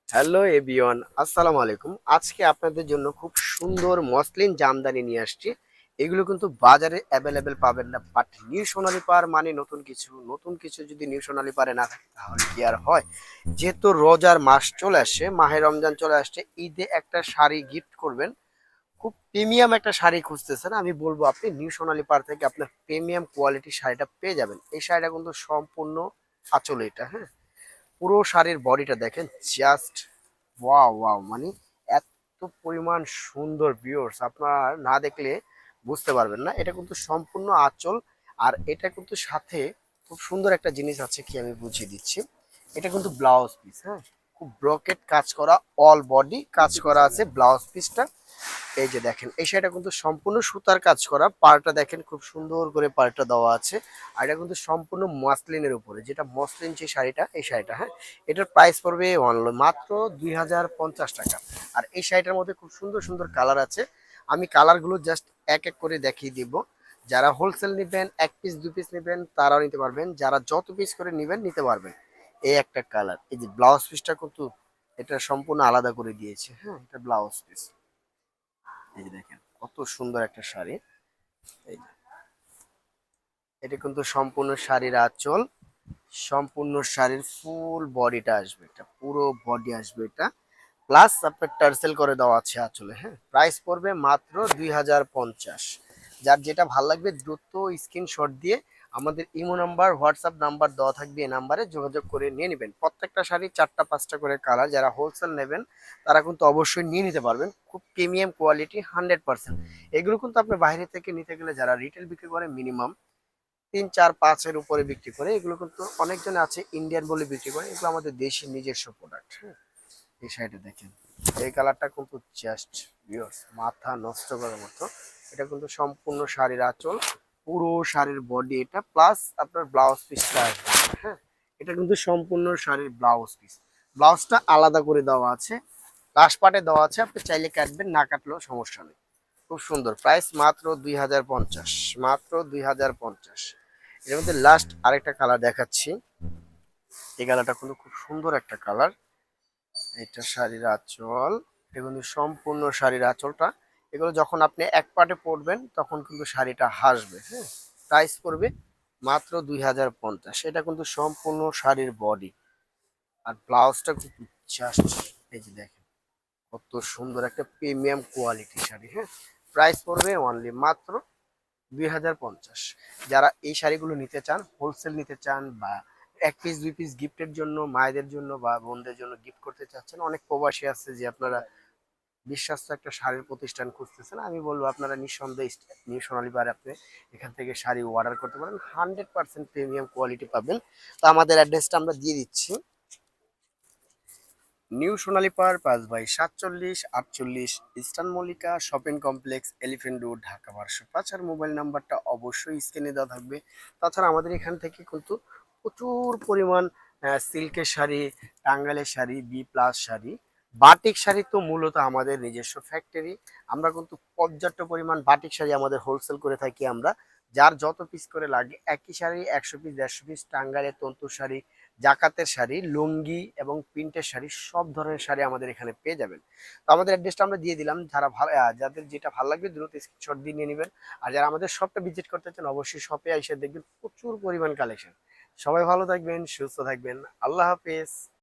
Hello everyone, আসসালামু আলাইকুম। আজকে আপনাদের জন্য খুব সুন্দর মসলিন জামদানি নিয়ে আসছি। এগুলো কিন্তু বাজারে অ্যাভেলেবেল পাবেন না, বাট নিউ সোনালী পাড় মানে নতুন কিছু যদি নিউ সোনালী পাড়ে না থাকে তাহলে কি আর হয়। যেহেতু রোজার মাস চলে আসছে, মাহে রমজান চলে আসছে, ঈদে একটা শাড়ি গিফট করবেন, খুব প্রিমিয়াম একটা শাড়ি খুঁজতেছেন, আমি বলবো আপনি নিউ সোনালী পাড় থেকে আপনার প্রিমিয়াম কোয়ালিটির শাড়িটা পেয়ে যাবেন। এই শাড়িটা কিন্তু সম্পূর্ণ আঁচলে এটা, হ্যাঁ, পুরো শাড়ির বডিটা দেখেন, জাস্ট ওয়াও ওয়াও, মানে এত পরিমাণ সুন্দর ভিউয়ার্স, আপনারা না দেখলে বুঝতে পারবেন না। এটা কিন্তু সম্পূর্ণ আঁচল, আর এটা কিন্তু সাথে খুব সুন্দর একটা জিনিস আছে, কি আমি বুঝিয়ে দিচ্ছি। এটা কিন্তু ব্লাউজ পিস, হ্যাঁ, খুব ব্রকেট কাজ করা, অল বডি কাজ করা আছে ব্লাউজ পিসটা। এই যে দেখেন, এই শাড়িটা কিন্তু সম্পূর্ণ সুতার কাজ করা, পাড়টা দেখেন খুব সুন্দর করে পাড়টা দেওয়া আছে। আর এটা কিন্তু সম্পূর্ণ মসলিনের উপরে, যেটা মসলিন যে শাড়িটা, এই শাড়িটা, হ্যাঁ, এটার প্রাইস পড়বে মাত্র 2050 টাকা। আর এই শাড়িটার মধ্যে খুব সুন্দর সুন্দর কালার আছে, আমি কালারগুলো জাস্ট এক এক করে দেখিয়ে দিব। যারা হোলসেল নেবেন, এক পিস দুই পিস নেবেন তারাও নিতে পারবেন, যারা যত পিস করে নেবেন নিতে পারবেন। এই একটা কালার, এই যে ব্লাউজ পিসটা কিন্তু এটা সম্পূর্ণ আলাদা করে দিয়েছে, হ্যাঁ, এটা ব্লাউজ পিস। এই যে দেখেন কত সুন্দর একটা শাড়ি। এই যে, এটা কিন্তু সম্পূর্ণ শাড়ির আঁচল, সম্পূর্ণ শাড়ির ফুল বডিটা আসবে, এটা পুরো বডি আসবে এটা, প্লাস আপনার টার্সেল করে দেওয়া আছে আঁচলে, হ্যাঁ। প্রাইস পড়বে মাত্র 2050। যার যেটা ভালো লাগবে দ্রুত স্ক্রিনশট দিয়ে আমাদের ইমো নাম্বার, হোয়াটসঅ্যাপ নাম্বার দেওয়া থাকবে, এই নাম্বারে যোগাযোগ করে নিয়ে নেবেন। প্রত্যেকটা শাড়ি 4টা 5টা করে কালার, যারা হোলসেল নেবেন তারা কিন্তু অবশ্যই নিয়ে নিতে পারবেন, খুব প্রিমিয়াম কোয়ালিটি 100%। এগুলো কিন্তু আপনি বাইরে থেকে নিতে গেলে যারা রিটেল বিক্রি করে মিনিমাম 3 4 5 এর উপরে বিক্রি করে, এগুলো কিন্তু অনেকজন আছে ইন্ডিয়ান বলে বিক্রি করে, এগুলো আমাদের দেশের নিজস্ব প্রোডাক্ট, হ্যাঁ। এই সাইডে দেখেন, এই কালারটা কিন্তু জাস্ট ভিউয়ার্স মাথা নষ্ট করার মতো। এটা কিন্তু সম্পূর্ণ শাড়ির আঁচল, পুরো শাড়ির বডি এটা, প্লাস আপনার ব্লাউজ পিসটা আসবে, হ্যাঁ। এটা কিন্তু সম্পূর্ণ শাড়ির ব্লাউজ পিস, ব্লাউজটা আলাদা করে দেওয়া আছে, লাস্ট পার্টে দেওয়া আছে, আপনি চাইলে কাটবেন, না কাটলেও সমস্যা নেই। খুব সুন্দর, প্রাইস মাত্র 2050, মাত্র 2050। এর মধ্যে লাস্ট আরেকটা কালার দেখাচ্ছি, এই কালারটা কিন্তু খুব সুন্দর একটা কালার। এটা শাড়ির আঁচল, এটা কিন্তু সম্পূর্ণ শাড়ির আঁচলটা, এগুলো যখন আপনি এক পাটে পরবেন তখন কিন্তু শাড়িটা হাসবে, হ্যাঁ। প্রাইস পড়বে মাত্র 2050, এটা কিন্তু সম্পূর্ণ শাড়ির বডি, আর ব্লাউজটা কিন্তু জাস্ট, এই যে দেখেন কত সুন্দর একটা প্রিমিয়াম কোয়ালিটি শাড়ি, হ্যাঁ। প্রাইস পড়বে অনলি মাত্র 2050। যারা এই শাড়িগুলো নিতে চান, হোলসেল নিতে চান, বা এক পিস দুই পিস গিফটের জন্য, মায়েদের জন্য বা বোনদের জন্য গিফট করতে চাচ্ছেন, অনেক প্রবাসী আছে যে আপনারা বিশ্বস্ত একটা শাড়ির প্রতিষ্ঠান খুঁজতেছেন, আমি বলবো আপনারা নিঃসন্দেহে নিউ সোনালী পাড়ে আপনি এখান থেকে শাড়ি অর্ডার করতে পারেন, 100% প্রিমিয়াম কোয়ালিটি পাবেন। তো আমাদের অ্যাড্রেসটা আমরা দিয়ে দিচ্ছি, নিউ সোনালী পাড় 5/47 48 eastern Mallika shopping complex, elephant road, Dhaka 1205। আর মোবাইল নাম্বারটা অবশ্যই স্ক্রিনে দেওয়া থাকবে। তাছাড়া আমাদের এখান থেকে কিন্তু প্রচুর পরিমাণ সিল্কের শাড়ি, টাঙ্গাইলের sari, B plus sari, batik sari তো মূলত আমাদের নিজস্ব ফ্যাক্টরি। আমরা কিন্তু পর্যাপ্ত পরিমাণ বাটিক শাড়ি আমাদের হোলসেল করে থাকি আমরা, যার যত পিস করে লাগে একই শাড়ি 100 পিস 150 পিস, টাঙ্গাইলের তন্তু শাড়ি, জাকাতের শাড়ি, লুঙ্গি এবং প্রিন্টের শাড়ি, সব ধরনের শাড়ি আমাদের এখানে পেয়ে যাবেন। তো আমাদের অ্যাড্রেসটা আমরা দিয়ে দিলাম, যারা ভালো যাদের যেটা ভালো লাগবে দ্রুত স্ক্রিনশট দিয়ে নিয়ে নেবেন। আর যারা আমাদের শপটা ভিজিট করতে চান অবশ্যই শপে এসে দেখবেন প্রচুর পরিমাণ কালেকশন। সবাই ভালো থাকবেন, সুস্থ থাকবেন, আল্লাহ হাফেজ।